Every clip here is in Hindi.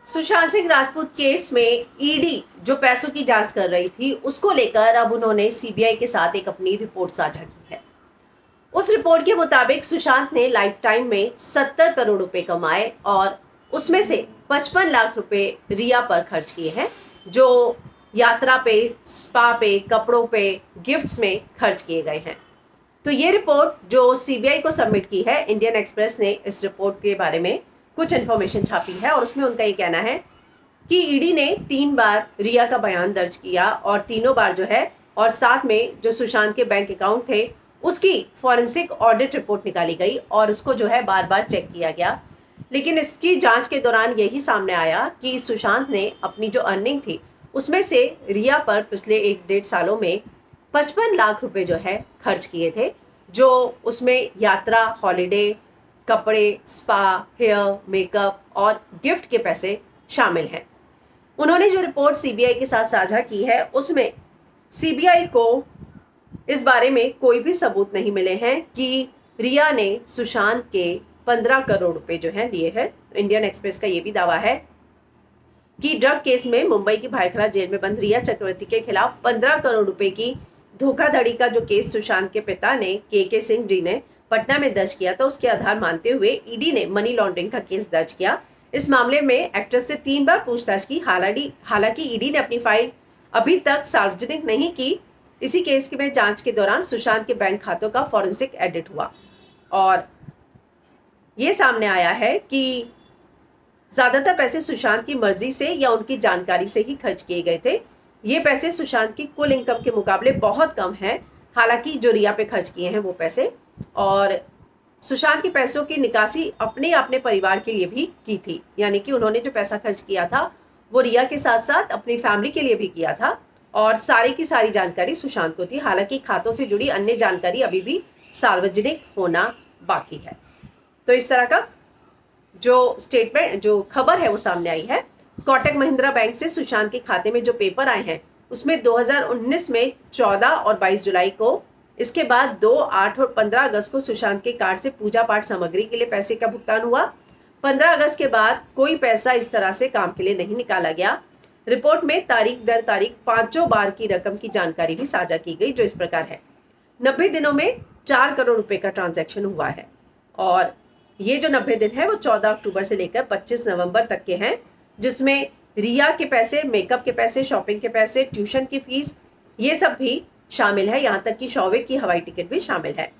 सुशांत सिंह राजपूत केस में ईडी जो पैसों की जांच कर रही थी उसको लेकर अब उन्होंने सीबीआई के साथ एक अपनी रिपोर्ट साझा की है। उस रिपोर्ट के मुताबिक सुशांत ने लाइफ टाइम में 70 करोड़ रुपए कमाए और उसमें से 55 लाख रुपए रिया पर खर्च किए हैं, जो यात्रा पे, स्पा पे, कपड़ों पे, गिफ्ट्स में खर्च किए गए हैं। तो ये रिपोर्ट जो सीबीआई को सबमिट की है, इंडियन एक्सप्रेस ने इस रिपोर्ट के बारे में कुछ इन्फॉर्मेशन छापी है और उसमें उनका ये कहना है कि ईडी ने 3 बार रिया का बयान दर्ज किया और तीनों बार जो है और साथ में जो सुशांत के बैंक अकाउंट थे उसकी फॉरेंसिक ऑडिट रिपोर्ट निकाली गई और उसको जो है बार बार चेक किया गया। लेकिन इसकी जांच के दौरान यही सामने आया कि सुशांत ने अपनी जो अर्निंग थी उसमें से रिया पर पिछले 1-1.5 सालों में 55 लाख रुपए जो है खर्च किए थे, जो उसमें यात्रा, हॉलिडे, कपड़े, स्पा, हेयर, मेकअप और गिफ्ट के पैसे शामिल हैं। उन्होंने जो रिपोर्ट सीबीआई के साथ साझा की है उसमें सीबीआई को इस बारे में कोई भी सबूत नहीं मिले हैं कि रिया ने सुशांत के 15 करोड़ रुपए जो हैं लिए हैं। इंडियन एक्सप्रेस का ये भी दावा है कि ड्रग केस में मुंबई की भायखला जेल में बंद रिया चक्रवर्ती के खिलाफ 15 करोड़ रुपए की धोखाधड़ी का जो केस सुशांत के पिता ने के सिंह जी ने पटना में दर्ज किया था, उसके आधार मानते हुए ईडी ने मनी लॉन्ड्रिंग का केस दर्ज किया। इस मामले में एक्ट्रेस से 3 बार पूछताछ की। हालांकि ईडी ने अपनी फाइल अभी तक सार्वजनिक नहीं की। इसी केस में जांच के दौरान सुशांत के बैंक खातों का फॉरेंसिक एडिट हुआ और ये सामने आया है कि ज्यादातर पैसे सुशांत की मर्जी से या उनकी जानकारी से ही खर्च किए गए थे। ये पैसे सुशांत की कुल इनकम के मुकाबले बहुत कम है, हालांकि जो रिया पे खर्च किए हैं वो पैसे। और सुशांत के पैसों की निकासी अपने परिवार के लिए भी की थी, यानी कि उन्होंने जो पैसा खर्च किया था वो रिया के साथ साथ अपनी फैमिली के लिए भी किया था और सारी की सारी जानकारी सुशांत को थी। हालांकि खातों से जुड़ी अन्य जानकारी अभी भी सार्वजनिक होना बाकी है। तो इस तरह का जो स्टेटमेंट, जो खबर है वो सामने आई है। कोटक महिंद्रा बैंक से सुशांत के खाते में जो पेपर आए हैं उसमें 2019 में 14 और 22 जुलाई को, इसके बाद 2, 8 और 15 अगस्त को सुशांत के कार्ड से पूजा पाठ सामग्री के लिए पैसे का भुगतान हुआ। 15 अगस्त के बाद कोई पैसा इस तरह से काम के लिए नहीं निकाला गया। रिपोर्ट में तारीख दर तारीख 5 बार की रकम की जानकारी भी साझा की गई, जो इस प्रकार है। 90 दिनों में 4 करोड़ रुपए का ट्रांजैक्शन हुआ है और ये जो 90 दिन है वो 14 अक्टूबर से लेकर 25 नवंबर तक के हैं, जिसमें रिया के पैसे, मेकअप के पैसे, शॉपिंग के पैसे, ट्यूशन की फीस, ये सब भी शामिल है। यहाँ तक कि शौविक की हवाई टिकट भी शामिल है।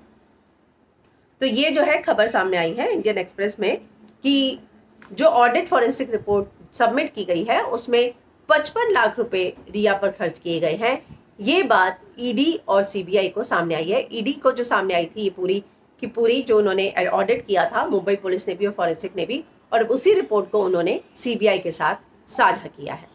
तो ये जो है खबर सामने आई है इंडियन एक्सप्रेस में कि जो ऑडिट फॉरेंसिक रिपोर्ट सबमिट की गई है उसमें 55 लाख रुपए रिया पर खर्च किए गए हैं। ये बात ईडी और सीबीआई को सामने आई है। ईडी को जो सामने आई थी ये पूरी जो उन्होंने ऑडिट किया था, मुंबई पुलिस ने भी और फॉरेंसिक ने भी, और उसी रिपोर्ट को उन्होंने सीबीआई के साथ साझा किया है।